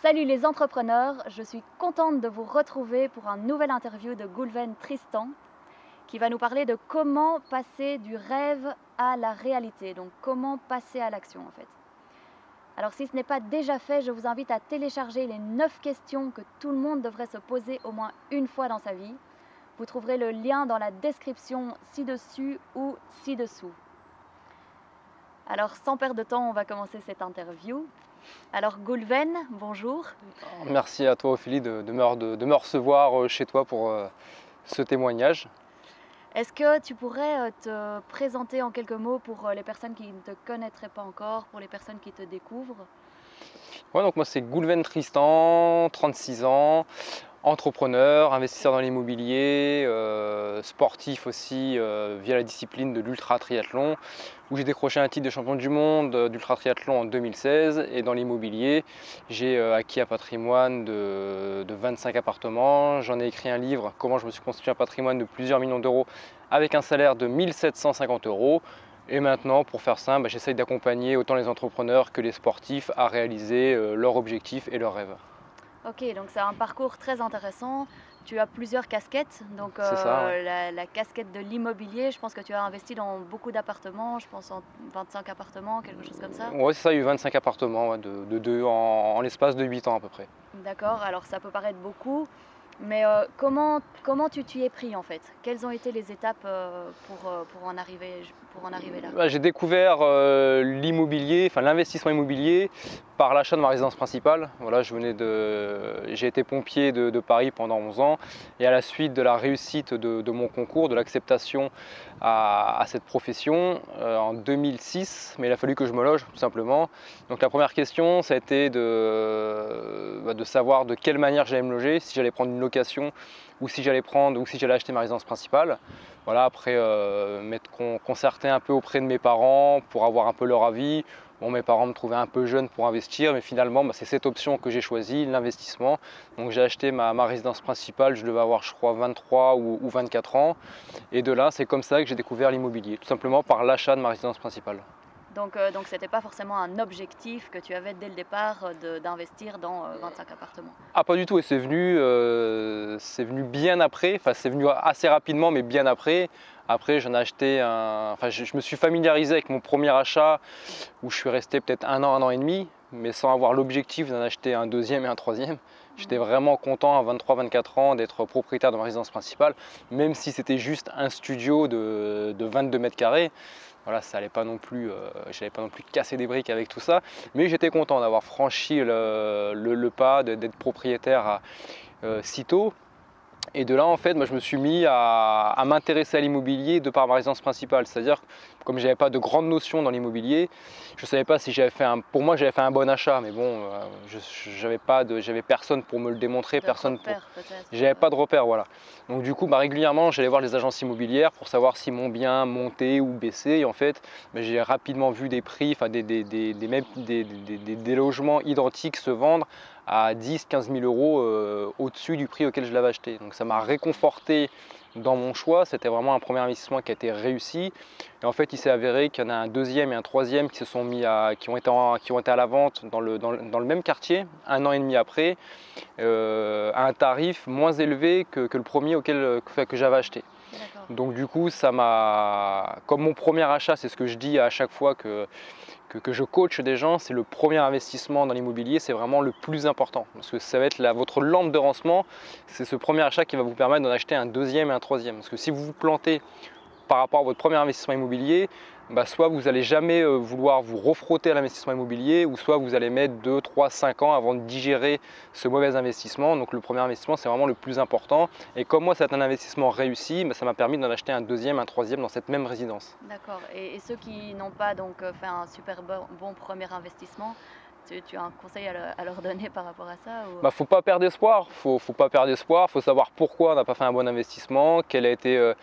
Salut les entrepreneurs, je suis contente de vous retrouver pour un nouvel interview de Goulven Tristan qui va nous parler de comment passer du rêve à la réalité, donc comment passer à l'action en fait. Alors si ce n'est pas déjà fait, je vous invite à télécharger les 9 questions que tout le monde devrait se poser au moins une fois dans sa vie. Vous trouverez le lien dans la description ci-dessus ou ci-dessous. Alors sans perdre de temps, on va commencer cette interview. Alors Goulven, bonjour. Merci à toi Ophélie de me recevoir chez toi pour ce témoignage. Est-ce que tu pourrais te présenter en quelques mots pour les personnes qui ne te connaîtraient pas encore, pour les personnes qui te découvrent? Ouais, donc moi c'est Goulven Tristan, 36 ans, entrepreneur, investisseur dans l'immobilier, sportif aussi via la discipline de l'ultra triathlon, où j'ai décroché un titre de champion du monde d'ultra triathlon en 2016. Et dans l'immobilier, j'ai acquis un patrimoine de 25 appartements. J'en ai écrit un livre, Comment je me suis constitué un patrimoine de plusieurs millions d'euros avec un salaire de 1 750 euros. Et maintenant, pour faire simple, j'essaye d'accompagner autant les entrepreneurs que les sportifs à réaliser leurs objectifs et leurs rêves. Ok, donc c'est un parcours très intéressant. Tu as plusieurs casquettes, donc C'est ça, ouais. la casquette de l'immobilier, je pense que tu as investi dans beaucoup d'appartements, je pense en 25 appartements, quelque chose comme ça. Ouais, c'est ça, il y a eu 25 appartements ouais, en l'espace de 8 ans à peu près. D'accord, alors ça peut paraître beaucoup, mais comment tu t'y es pris en fait? Quelles ont été les étapes pour en arriver là? J'ai découvert l'immobilier, enfin l'investissement immobilier par l'achat de ma résidence principale. Voilà, j'ai été pompier de Paris pendant 11 ans et à la suite de la réussite de mon concours, de l'acceptation à cette profession en 2006, mais il a fallu que je me loge tout simplement. Donc la première question, ça a été de savoir de quelle manière j'allais me loger, si j'allais prendre une location ou si j'allais acheter ma résidence principale. Voilà, après m'être concerté un peu auprès de mes parents pour avoir un peu leur avis. Bon, mes parents me trouvaient un peu jeune pour investir, mais finalement c'est cette option que j'ai choisie, l'investissement. Donc j'ai acheté ma résidence principale, je devais avoir je crois 23 ou 24 ans. Et de là, c'est comme ça que j'ai découvert l'immobilier, tout simplement par l'achat de ma résidence principale. Donc ce n'était pas forcément un objectif que tu avais dès le départ d'investir dans 25 appartements. Ah pas du tout, et c'est venu bien après, enfin c'est venu assez rapidement mais bien après. Après j'en ai acheté je me suis familiarisé avec mon premier achat où je suis resté peut-être un an et demi, mais sans avoir l'objectif d'en acheter un deuxième et un troisième. J'étais vraiment content à 23-24 ans d'être propriétaire de ma résidence principale, même si c'était juste un studio de 22 mètres carrés. Voilà, ça allait pas non plus, j'allais pas non plus casser des briques avec tout ça, mais j'étais content d'avoir franchi le pas, d'être propriétaire si tôt. Et de là, en fait, moi, je me suis mis à m'intéresser à l'immobilier de par ma résidence principale. C'est-à-dire, comme je n'avais pas de grandes notions dans l'immobilier, je ne savais pas si pour moi, j'avais fait un bon achat. Mais bon, j'avais personne pour me le démontrer, j'avais pas de repère, voilà. Donc du coup, régulièrement, j'allais voir les agences immobilières pour savoir si mon bien montait ou baissait. Et en fait, j'ai rapidement vu des prix, enfin des logements identiques se vendre à 10-15 000 euros au-dessus du prix auquel je l'avais acheté. Donc ça m'a réconforté dans mon choix. C'était vraiment un premier investissement qui a été réussi. Et en fait, il s'est avéré qu'il y en a un deuxième et un troisième qui ont été à la vente dans le même quartier, un an et demi après, à un tarif moins élevé que le premier que j'avais acheté. Donc du coup, comme mon premier achat, c'est ce que je dis à chaque fois que je coach des gens, c'est le premier investissement dans l'immobilier, c'est vraiment le plus important. Parce que ça va être votre lampe de lancement, c'est ce premier achat qui va vous permettre d'en acheter un deuxième et un troisième. Parce que si vous vous plantez par rapport à votre premier investissement immobilier, soit vous n'allez jamais vouloir vous refrotter à l'investissement immobilier, ou soit vous allez mettre 2, 3, 5 ans avant de digérer ce mauvais investissement. Donc le premier investissement, c'est vraiment le plus important. Et comme moi, c'est un investissement réussi, ça m'a permis d'en acheter un deuxième, un troisième dans cette même résidence. D'accord. Et ceux qui n'ont pas donc fait un super bon premier investissement, tu as un conseil à leur donner par rapport à ça ou... Faut pas perdre espoir, faut pas perdre espoir, faut savoir pourquoi on n'a pas fait un bon investissement, quel a été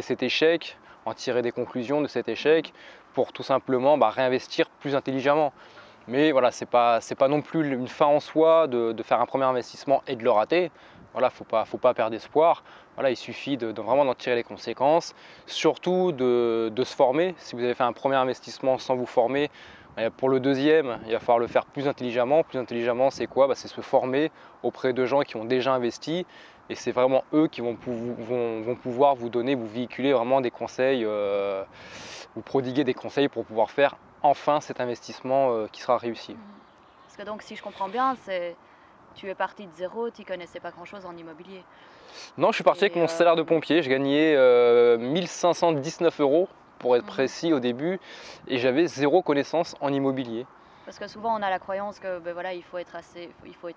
cet échec, en tirer des conclusions de cet échec pour tout simplement réinvestir plus intelligemment. Mais voilà, c'est pas non plus une fin en soi de faire un premier investissement et de le rater. Voilà, faut pas perdre espoir. Voilà, il suffit vraiment d'en tirer les conséquences, surtout de se former. Si vous avez fait un premier investissement sans vous former, Et pour le deuxième, il va falloir le faire plus intelligemment. Plus intelligemment, c'est quoi? C'est se former auprès de gens qui ont déjà investi. Et c'est vraiment eux qui vont pouvoir vous donner, vous véhiculer vraiment des conseils, vous prodiguer des conseils pour pouvoir faire enfin cet investissement qui sera réussi. Parce que donc, si je comprends bien, tu es parti de zéro, tu ne connaissais pas grand-chose en immobilier. Non, je suis parti avec mon salaire de pompier. Je gagnais 1519 euros pour être précis au début, et j'avais zéro connaissance en immobilier. Parce que souvent on a la croyance que il faut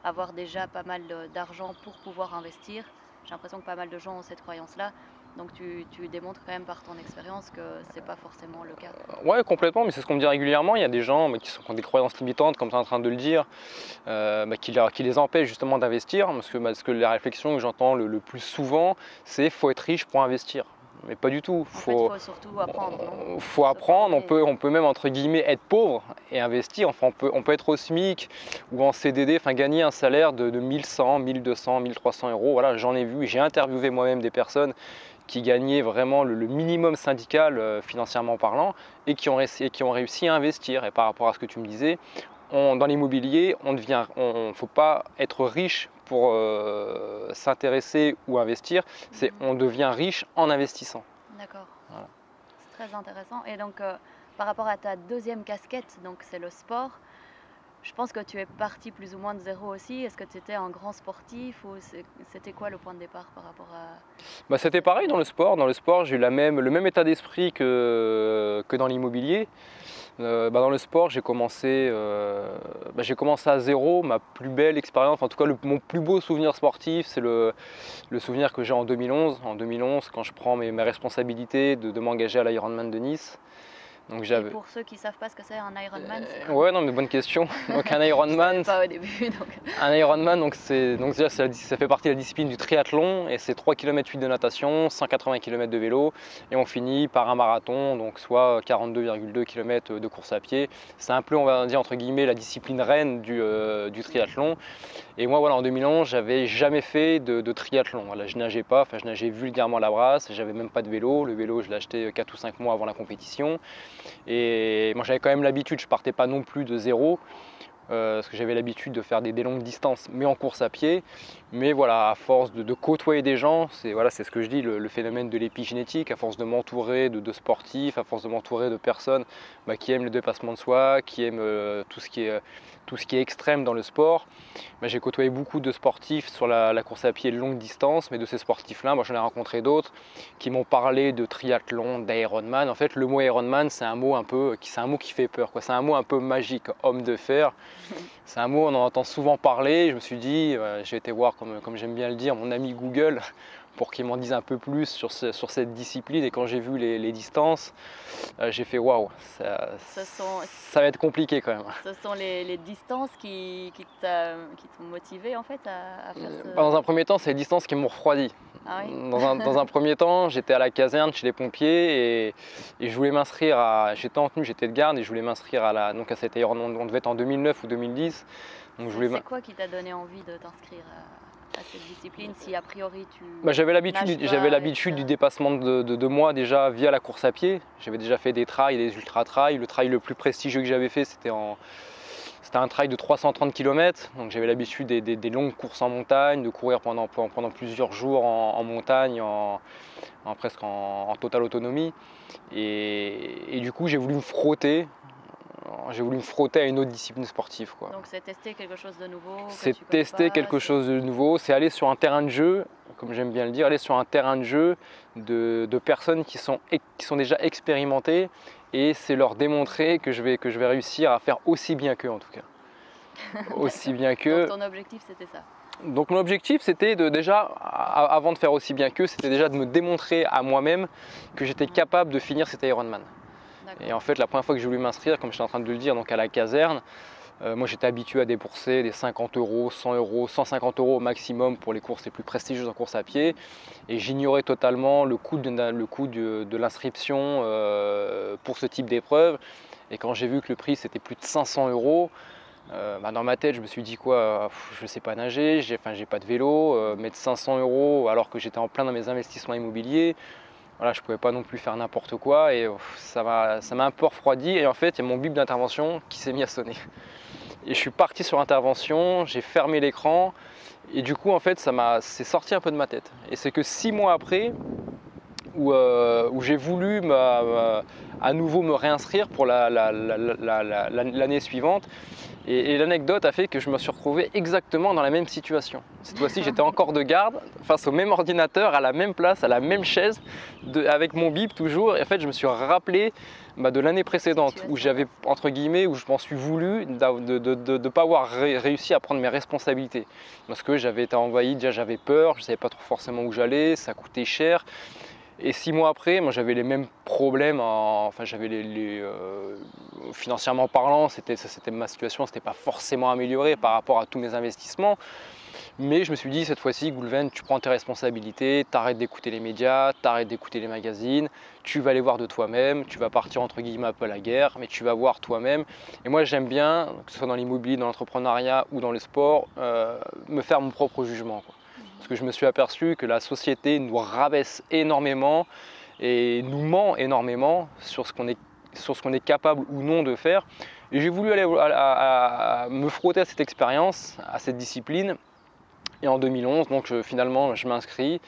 avoir déjà pas mal d'argent pour pouvoir investir. J'ai l'impression que pas mal de gens ont cette croyance-là. Donc tu démontres quand même par ton expérience que c'est pas forcément le cas. Ouais, complètement, mais c'est ce qu'on me dit régulièrement. Il y a des gens qui ont des croyances limitantes, comme tu es en train de le dire, qui les empêchent justement d'investir. Parce que la réflexion que j'entends le plus souvent, c'est faut être riche pour investir. Mais pas du tout. Il faut surtout apprendre. Il faut apprendre, on peut même entre guillemets être pauvre et investir. Enfin, on peut être au SMIC ou en CDD, enfin gagner un salaire de 1100, 1200, 1300 euros. Voilà, j'en ai vu, j'ai interviewé moi-même des personnes qui gagnaient vraiment le minimum syndical financièrement parlant et qui ont réussi à investir. Et par rapport à ce que tu me disais, dans l'immobilier, il ne faut pas être riche pour s'intéresser ou investir, on devient riche en investissant. D'accord, voilà. C'est très intéressant. Et donc par rapport à ta deuxième casquette, donc c'est le sport, je pense que tu es parti plus ou moins de zéro aussi. Est-ce que tu étais un grand sportif ou c'était quoi le point de départ par rapport à... C'était pareil dans le sport. Dans le sport, j'ai eu le même état d'esprit que dans l'immobilier. Dans le sport, j'ai commencé à zéro. Ma plus belle expérience, en tout cas mon plus beau souvenir sportif, c'est le souvenir que j'ai en 2011. En 2011, quand je prends mes responsabilités de m'engager à l'Ironman de Nice. Donc, et pour ceux qui ne savent pas ce que c'est un Ironman, ouais, non, mais bonne question. Donc un Ironman, pas au début, un Ironman, déjà, ça fait partie de la discipline du triathlon, et c'est 3 km 8 de natation, 180 km de vélo, et on finit par un marathon, donc soit 42,2 km de course à pied. C'est un peu, on va dire entre guillemets, la discipline reine du triathlon. Et moi, voilà, en 2011, j'avais jamais fait de triathlon. Voilà, je nageais pas, je nageais vulgairement à la brasse, j'avais même pas de vélo. Le vélo, je l'ai acheté 4 ou 5 mois avant la compétition. Et moi, j'avais quand même l'habitude, je partais pas non plus de zéro, parce que j'avais l'habitude de faire des longues distances, mais en course à pied. Mais voilà, à force de côtoyer des gens, c'est ce que je dis, le phénomène de l'épigénétique, à force de m'entourer de sportifs, à force de m'entourer de personnes qui aiment le dépassement de soi, qui aiment tout ce qui est extrême dans le sport. J'ai côtoyé beaucoup de sportifs sur la course à pied longue distance, mais de ces sportifs-là, j'en ai rencontré d'autres qui m'ont parlé de triathlon, d'Ironman. En fait, le mot Ironman, c'est un mot qui fait peur, quoi. C'est un mot un peu magique, homme de fer. C'est un mot, on en entend souvent parler. Je me suis dit, j'ai été voir, comme j'aime bien le dire, mon ami Google, pour qu'il m'en dise un peu plus sur cette discipline. Et quand j'ai vu les distances, j'ai fait waouh, ça va être compliqué quand même. Ce sont les distances qui t'ont motivé en fait à faire ce... Dans un premier temps, c'est les distances qui m'ont refroidi. Ah oui. Dans un premier temps, j'étais à la caserne chez les pompiers et je voulais m'inscrire j'étais en tenue, j'étais de garde et je voulais m'inscrire à cette Ironman. On devait être en 2009 ou 2010. C'est quoi qui t'a donné envie de t'inscrire à cette discipline si a priori tu... J'avais l'habitude du dépassement de moi déjà via la course à pied. J'avais déjà fait des trails, des ultra-trails. Le trail le plus prestigieux que j'avais fait, c'était un trail de 330 km. Donc j'avais l'habitude des longues courses en montagne, de courir pendant plusieurs jours en montagne, presque en totale autonomie. Et du coup, j'ai voulu me frotter à une autre discipline sportive, quoi. Donc c'est tester quelque chose de nouveau. C'est tester quelque chose de nouveau, c'est aller sur un terrain de jeu, comme j'aime bien le dire, aller sur un terrain de jeu de personnes qui sont déjà expérimentées, et c'est leur démontrer que je vais réussir à faire aussi bien qu'eux, en tout cas. Aussi bien qu'eux. Donc ton objectif, c'était ça? Donc mon objectif, c'était avant de faire aussi bien qu'eux, c'était déjà de me démontrer à moi-même que j'étais capable de finir cet Ironman. Et en fait, la première fois que j'ai voulu m'inscrire, comme j'étais en train de le dire, donc à la caserne, moi j'étais habitué à débourser des 50 euros, 100 euros, 150 euros au maximum pour les courses les plus prestigieuses en course à pied. Et j'ignorais totalement le coût de l'inscription pour ce type d'épreuve. Et quand j'ai vu que le prix c'était plus de 500 euros, dans ma tête je me suis dit quoi, je ne sais pas nager, j'ai pas de vélo, mettre 500 euros alors que j'étais en plein dans mes investissements immobiliers. voilà, je ne pouvais pas non plus faire n'importe quoi et ça m'a un peu refroidi. Et en fait, il y a mon bip d'intervention qui s'est mis à sonner. Et je suis parti sur l'intervention, j'ai fermé l'écran et du coup, en fait, c'est sorti un peu de ma tête. Et c'est que 6 mois après, où j'ai voulu à nouveau me réinscrire pour l'année suivante. Et l'anecdote a fait que je me suis retrouvé exactement dans la même situation. Cette fois-ci, j'étais encore de garde, face au même ordinateur, à la même place, à la même chaise, avec mon bip toujours. Et en fait, je me suis rappelé de l'année précédente, où j'avais, entre guillemets, où je m'en suis voulu de ne pas avoir réussi à prendre mes responsabilités. Parce que j'avais été envahi, déjà j'avais peur, je ne savais pas trop forcément où j'allais, ça coûtait cher. Et 6 mois après, moi j'avais les mêmes problèmes, enfin j'avais financièrement parlant, c'était ma situation, c'était pas forcément amélioré par rapport à tous mes investissements. Mais je me suis dit cette fois-ci, Goulven, tu prends tes responsabilités, t'arrêtes d'écouter les médias, t'arrêtes d'écouter les magazines, tu vas aller voir de toi-même, tu vas partir entre guillemets un peu à la guerre, mais tu vas voir toi-même. Et moi j'aime bien, que ce soit dans l'immobilier, dans l'entrepreneuriat ou dans le sport, me faire mon propre jugement, quoi. Parce que je me suis aperçu que la société nous rabaisse énormément et nous ment énormément sur ce qu'on est capable ou non de faire. Et j'ai voulu aller me frotter à cette expérience, à cette discipline. Et en 2011, donc finalement, je m'inscris.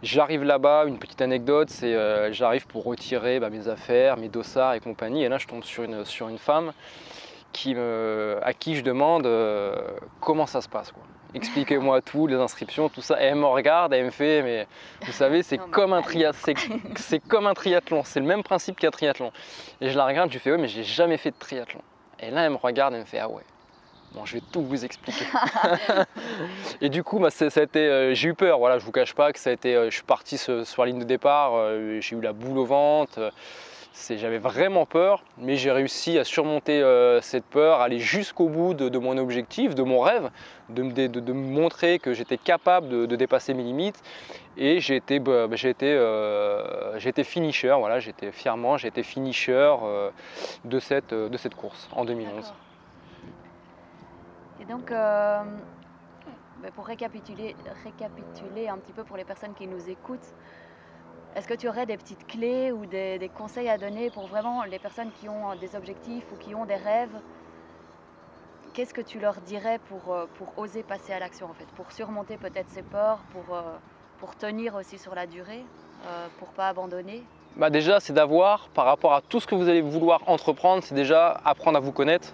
J'arrive là-bas, une petite anecdote, c'est j'arrive pour retirer mes affaires, mes dossards et compagnie. Et là, je tombe sur une femme à qui je demande comment ça se passe, quoi. Expliquez-moi tout, les inscriptions, tout ça. Et elle me regarde, elle me fait, mais vous savez, c'est comme un triathlon, c'est le même principe qu'un triathlon. Et je la regarde, je lui fais, oui, mais j'ai jamais fait de triathlon. Et là, elle me regarde, elle me fait, ah ouais, bon, je vais tout vous expliquer. Et du coup, ça a été, j'ai eu peur, voilà, je vous cache pas que ça a été, je suis parti sur la ligne de départ, j'ai eu la boule au ventre. J'avais vraiment peur, mais j'ai réussi à surmonter cette peur, aller jusqu'au bout de mon objectif, de mon rêve, de me montrer que j'étais capable de dépasser mes limites. Et j'ai été finisher, voilà, j'ai été finisher de cette course en 2011. Et donc, pour récapituler un petit peu pour les personnes qui nous écoutent, est-ce que tu aurais des petites clés ou des conseils à donner pour vraiment les personnes qui ont des objectifs ou qui ont des rêves? Qu'est-ce que tu leur dirais pour oser passer à l'action en fait, pour surmonter peut-être ces peurs, pour tenir aussi sur la durée, pour ne pas abandonner? Déjà, c'est d'avoir, par rapport à tout ce que vous allez vouloir entreprendre, c'est déjà apprendre à vous connaître.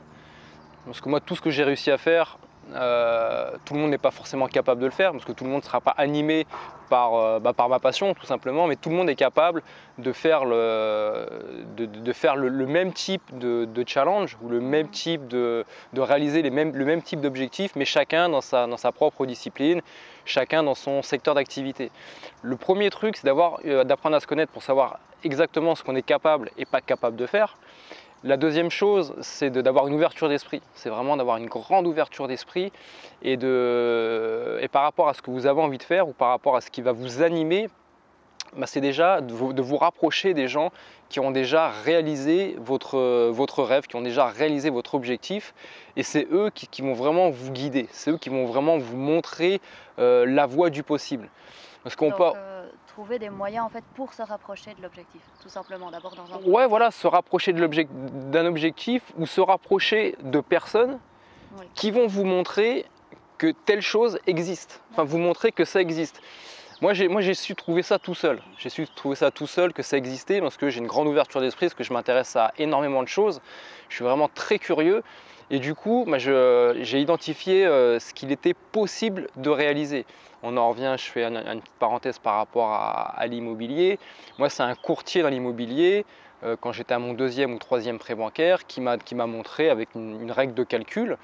Parce que moi, tout ce que j'ai réussi à faire, tout le monde n'est pas forcément capable de le faire, parce que tout le monde ne sera pas animé par ma passion, tout simplement, mais tout le monde est capable de faire le même type de challenge, ou le même type de réaliser le même type d'objectif, mais chacun dans sa propre discipline, chacun dans son secteur d'activité. Le premier truc, c'est d'apprendre à se connaître pour savoir exactement ce qu'on est capable et pas capable de faire. La deuxième chose, c'est d'avoir une ouverture d'esprit. C'est vraiment d'avoir une grande ouverture d'esprit et par rapport à ce que vous avez envie de faire ou par rapport à ce qui va vous animer, c'est déjà de vous rapprocher des gens qui ont déjà réalisé votre rêve, qui ont déjà réalisé votre objectif. Et c'est eux qui vont vraiment vous guider, c'est eux qui vont vraiment vous montrer la voie du possible. Parce qu'on peut trouver des moyens en fait pour se rapprocher de l'objectif, tout simplement d'abord dans un ouais, voilà, se rapprocher d'un objectif ou se rapprocher de personnes qui vont vous montrer que telle chose existe, enfin vous montrer que ça existe. Moi j'ai su trouver ça tout seul, que ça existait parce que j'ai une grande ouverture d'esprit, parce que je m'intéresse à énormément de choses, je suis vraiment très curieux. Et du coup, j'ai identifié ce qu'il était possible de réaliser. On en revient, je fais une petite parenthèse par rapport à l'immobilier. Moi, c'est un courtier dans l'immobilier, quand j'étais à mon 2e ou 3e prêt bancaire, qui m'a montré avec une règle de calcul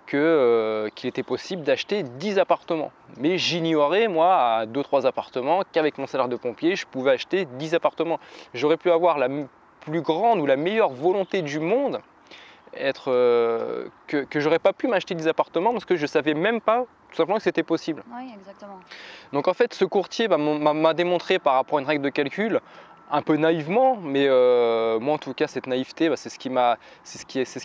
qu'il était possible d'acheter 10 appartements. Mais j'ignorais, moi, à 2-3 appartements, qu'avec mon salaire de pompier, je pouvais acheter 10 appartements. J'aurais pu avoir la plus grande ou la meilleure volonté du monde, que j'aurais pas pu m'acheter des appartements parce que je savais même pas tout simplement que c'était possible. Oui, exactement. Donc en fait, ce courtier m'a démontré par rapport à une règle de calcul un peu naïvement, mais moi en tout cas cette naïveté, c'est ce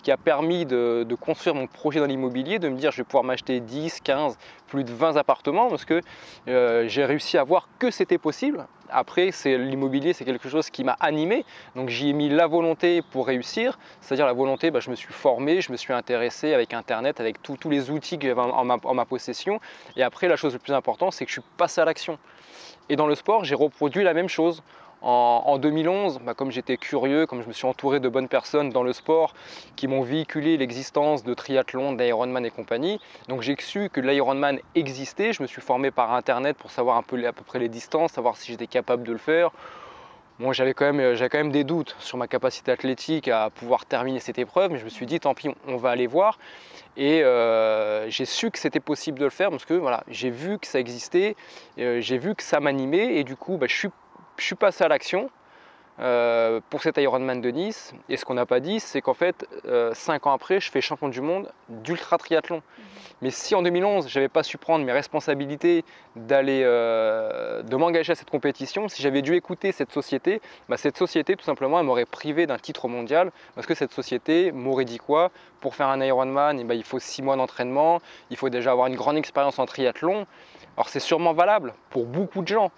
qui a permis de construire mon projet dans l'immobilier, de me dire je vais pouvoir m'acheter 10, 15, plus de 20 appartements parce que j'ai réussi à voir que c'était possible. Après, l'immobilier, c'est quelque chose qui m'a animé, donc j'y ai mis la volonté pour réussir, c'est-à-dire la volonté, je me suis formé, je me suis intéressé avec Internet, avec tous les outils que j'avais en ma possession, et après la chose la plus importante, c'est que je suis passé à l'action. Et dans le sport, j'ai reproduit la même chose. En 2011, comme j'étais curieux, comme je me suis entouré de bonnes personnes dans le sport qui m'ont véhiculé l'existence de triathlon, d'Ironman et compagnie, donc j'ai su que l'Ironman existait, je me suis formé par Internet pour savoir à peu près les distances, savoir si j'étais capable de le faire. Bon, j'avais quand même des doutes sur ma capacité athlétique à pouvoir terminer cette épreuve, mais je me suis dit tant pis, on va aller voir. Et j'ai su que c'était possible de le faire parce que voilà, j'ai vu que ça existait, j'ai vu que ça m'animait et du coup je suis passé à l'action pour cet Ironman de Nice. Et ce qu'on n'a pas dit, c'est qu'en fait 5 ans après, je fais champion du monde d'ultra triathlon. Mais si en 2011, je n'avais pas su prendre mes responsabilités de m'engager à cette compétition, si j'avais dû écouter cette société tout simplement, elle m'aurait privé d'un titre mondial parce que cette société m'aurait dit quoi? Pour faire un Ironman, il faut 6 mois d'entraînement, il faut déjà avoir une grande expérience en triathlon. Alors c'est sûrement valable pour beaucoup de gens,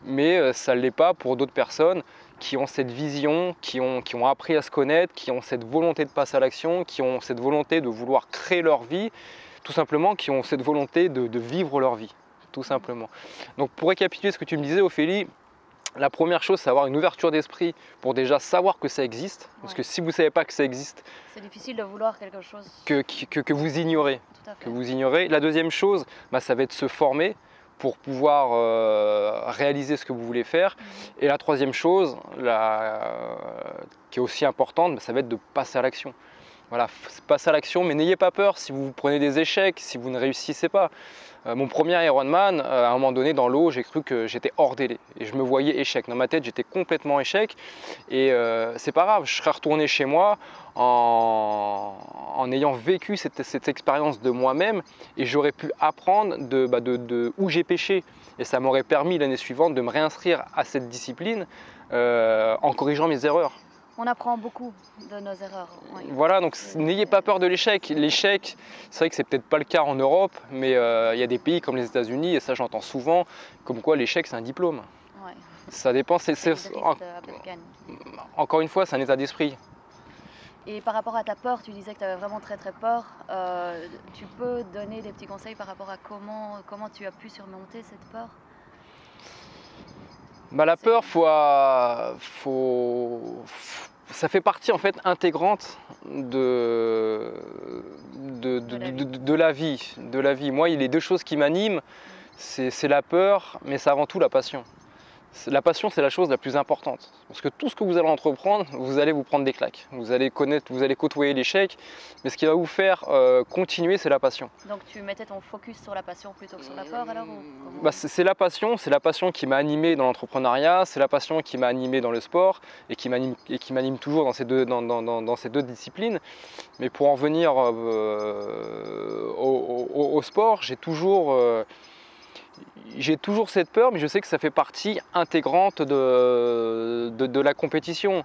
mais ça ne l'est pas pour d'autres personnes qui ont cette vision, qui ont appris à se connaître, qui ont cette volonté de passer à l'action, qui ont cette volonté de vouloir créer leur vie, tout simplement, qui ont cette volonté de vivre leur vie, tout simplement. Donc pour récapituler ce que tu me disais, Ophélie, la première chose, c'est avoir une ouverture d'esprit pour déjà savoir que ça existe, parce que si vous ne savez pas que ça existe, c'est difficile de vouloir quelque chose que vous ignorez. La deuxième chose, ça va être se former pour pouvoir réaliser ce que vous voulez faire. Et la troisième chose, qui est aussi importante, ça va être de passer à l'action. Voilà, passer à l'action, mais n'ayez pas peur si vous prenez des échecs, si vous ne réussissez pas. Mon premier Ironman, à un moment donné dans l'eau, j'ai cru que j'étais hors délai et je me voyais échec. Dans ma tête, j'étais complètement échec et c'est pas grave, je serais retourné chez moi en ayant vécu cette expérience de moi-même et j'aurais pu apprendre de où j'ai péché. Et ça m'aurait permis l'année suivante de me réinscrire à cette discipline en corrigeant mes erreurs. On apprend beaucoup de nos erreurs. Oui. Voilà, donc n'ayez pas peur de l'échec. L'échec, c'est vrai que c'est peut-être pas le cas en Europe, mais il y a des pays comme les États-Unis, et ça j'entends souvent, comme quoi l'échec c'est un diplôme. Ouais. Ça dépend, encore une fois, c'est un état d'esprit. Et par rapport à ta peur, tu disais que tu avais vraiment très peur. Tu peux donner des petits conseils par rapport à comment tu as pu surmonter cette peur? La peur, ça fait partie en fait intégrante de la vie. Moi, il y a les deux choses qui m'animent, c'est la peur, mais c'est avant tout la passion. La passion, c'est la chose la plus importante. Parce que tout ce que vous allez entreprendre, vous allez vous prendre des claques. Vous allez côtoyer l'échec. Mais ce qui va vous faire continuer, c'est la passion. Donc tu mettais ton focus sur la passion plutôt que sur la peur alors c'est la passion qui m'a animé dans l'entrepreneuriat, c'est la passion qui m'a animé dans le sport et qui m'anime toujours dans ces deux disciplines. Mais pour en venir au sport, j'ai toujours cette peur, mais je sais que ça fait partie intégrante de la compétition.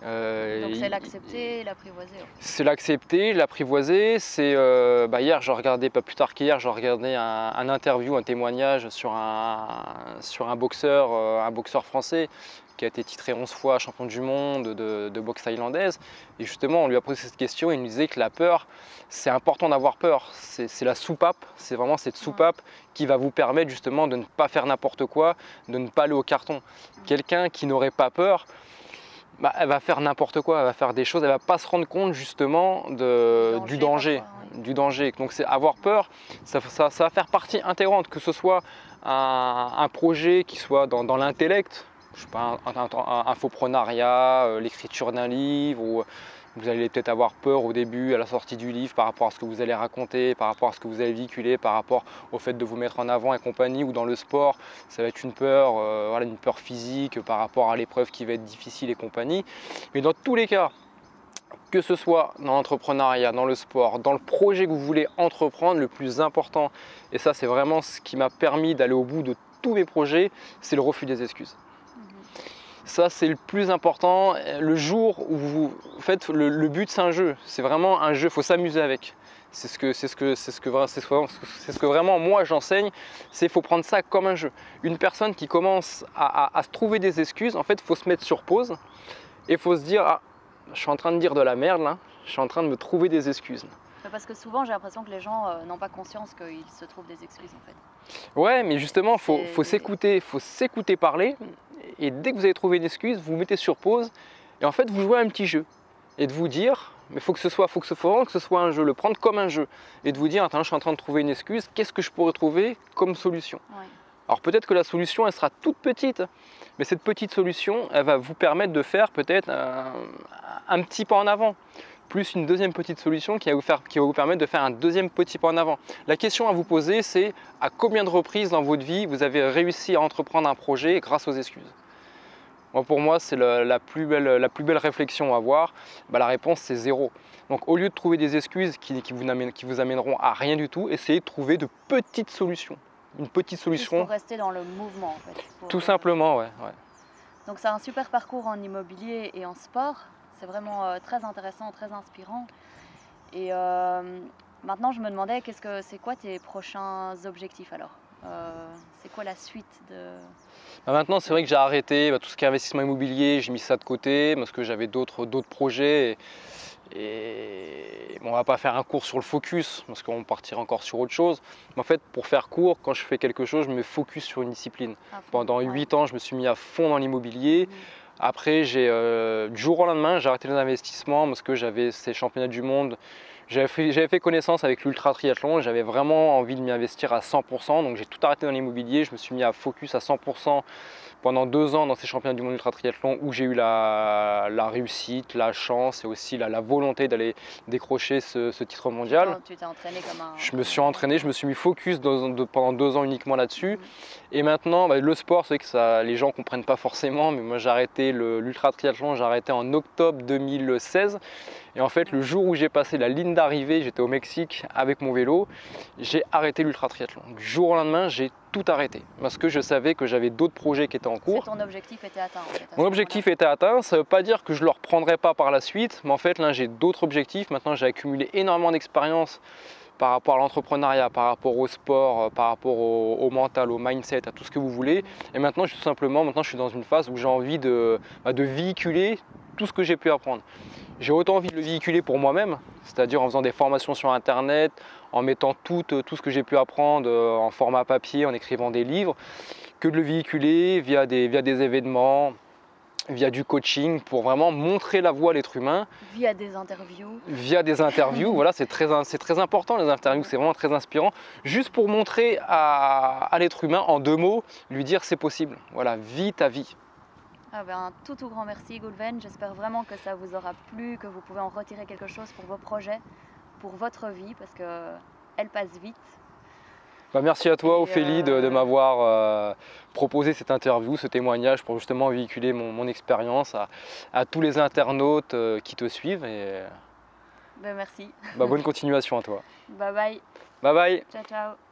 Donc c'est l'accepter et l'apprivoiser. C'est l'accepter, l'apprivoiser. Hier, je regardais, pas plus tard qu'hier, je regardais un interview, un témoignage sur un boxeur français qui a été titré 11 fois champion du monde de boxe thaïlandaise. Et justement, on lui a posé cette question et il nous disait que la peur, c'est important d'avoir peur. C'est la soupape, c'est vraiment cette soupape qui va vous permettre justement de ne pas faire n'importe quoi, de ne pas aller au carton. Quelqu'un qui n'aurait pas peur, elle va faire n'importe quoi, elle va faire des choses, elle ne va pas se rendre compte justement du danger. Donc c'est avoir peur, ça va faire partie intégrante, que ce soit un projet qui soit dans l'intellect, je sais pas, un infoprenariat, l'écriture d'un livre, ou vous allez peut-être avoir peur au début, à la sortie du livre, par rapport à ce que vous allez raconter, par rapport à ce que vous allez véhiculer, par rapport au fait de vous mettre en avant et compagnie, ou dans le sport, ça va être une peur, une peur physique par rapport à l'épreuve qui va être difficile et compagnie. Mais dans tous les cas, que ce soit dans l'entrepreneuriat, dans le sport, dans le projet que vous voulez entreprendre, le plus important, et ça c'est vraiment ce qui m'a permis d'aller au bout de tous mes projets, c'est le refus des excuses. Ça, c'est le plus important. Le jour où vous faites, le but, c'est un jeu. C'est vraiment un jeu, il faut s'amuser avec. C'est ce que vraiment moi j'enseigne, c'est qu'il faut prendre ça comme un jeu. Une personne qui commence à se trouver des excuses, en fait, il faut se mettre sur pause et il faut se dire, ah, je suis en train de dire de la merde là, je suis en train de me trouver des excuses. Parce que souvent j'ai l'impression que les gens n'ont pas conscience qu'ils se trouvent des excuses en fait. Ouais, mais justement, faut s'écouter parler. Et dès que vous avez trouvé une excuse, vous vous mettez sur pause et en fait vous jouez à un petit jeu. Et de vous dire, mais faut vraiment que ce soit un jeu, le prendre comme un jeu. Et de vous dire, attends, je suis en train de trouver une excuse, qu'est-ce que je pourrais trouver comme solution? Ouais. Alors peut-être que la solution, elle sera toute petite, mais cette petite solution, elle va vous permettre de faire peut-être un petit pas en avant. Plus une deuxième petite solution qui va vous permettre de faire un deuxième petit pas en avant. La question à vous poser, c'est à combien de reprises dans votre vie vous avez réussi à entreprendre un projet grâce aux excuses? Pour moi, c'est la plus belle réflexion à avoir. La réponse, c'est 0. Donc au lieu de trouver des excuses qui vous amèneront à rien du tout, essayez de trouver de petites solutions. Une petite solution. Juste pour rester dans le mouvement en fait. Tout simplement, ouais. Donc c'est un super parcours en immobilier et en sport. C'est vraiment très intéressant, très inspirant. Et maintenant, je me demandais, c'est quoi tes prochains objectifs alors? C'est quoi la suite de... Maintenant, c'est vrai que j'ai arrêté tout ce qui est investissement immobilier, j'ai mis ça de côté parce que j'avais d'autres projets. Et bon, on ne va pas faire un cours sur le focus parce qu'on partira encore sur autre chose. Mais en fait, pour faire court, quand je fais quelque chose, je me focus sur une discipline. Pendant 8 ans, je me suis mis à fond dans l'immobilier. Après, du jour au lendemain, j'ai arrêté les investissements parce que j'avais ces championnats du monde. J'avais fait connaissance avec l'ultra triathlon et j'avais vraiment envie de m'y investir à 100%. Donc j'ai tout arrêté dans l'immobilier, je me suis mis à focus à 100% pendant 2 ans dans ces championnats du monde ultra triathlon où j'ai eu la réussite, la chance et aussi la volonté d'aller décrocher ce titre mondial. Tu t'es entraîné comme un... Je me suis entraîné, je me suis mis focus pendant 2 ans uniquement là-dessus. Et maintenant, le sport, c'est que les gens ne comprennent pas forcément, mais moi j'ai arrêté l'ultra triathlon, j'ai arrêté en octobre 2016. Et en fait, le jour où j'ai passé la ligne d'arrivée, j'étais au Mexique avec mon vélo, j'ai arrêté l'ultra triathlon. Du jour au lendemain, j'ai tout arrêté parce que je savais que j'avais d'autres projets qui étaient en cours. Ton objectif était atteint en fait. Mon objectif était atteint, ça ne veut pas dire que je ne le reprendrai pas par la suite, mais en fait là j'ai d'autres objectifs. Maintenant j'ai accumulé énormément d'expérience par rapport à l'entrepreneuriat, par rapport au sport, par rapport au mental, au mindset, à tout ce que vous voulez. Et maintenant je suis dans une phase où j'ai envie de véhiculer tout ce que j'ai pu apprendre. J'ai autant envie de le véhiculer pour moi-même, c'est-à-dire en faisant des formations sur internet, en mettant tout ce que j'ai pu apprendre en format papier, en écrivant des livres, que de le véhiculer via des événements, via du coaching, pour vraiment montrer la voie à l'être humain. Via des interviews. Voilà, c'est très important les interviews, c'est vraiment très inspirant. Juste pour montrer à l'être humain, en 2 mots, lui dire c'est possible. Voilà, vis ta vie. Un tout grand merci Goulven, j'espère vraiment que ça vous aura plu, que vous pouvez en retirer quelque chose pour vos projets, pour votre vie, parce qu'elle passe vite. Merci à toi Ophélie de m'avoir proposé cette interview, ce témoignage pour justement véhiculer mon expérience à tous les internautes qui te suivent. Et... merci. Bonne continuation à toi. Bye bye. Bye bye. Ciao ciao.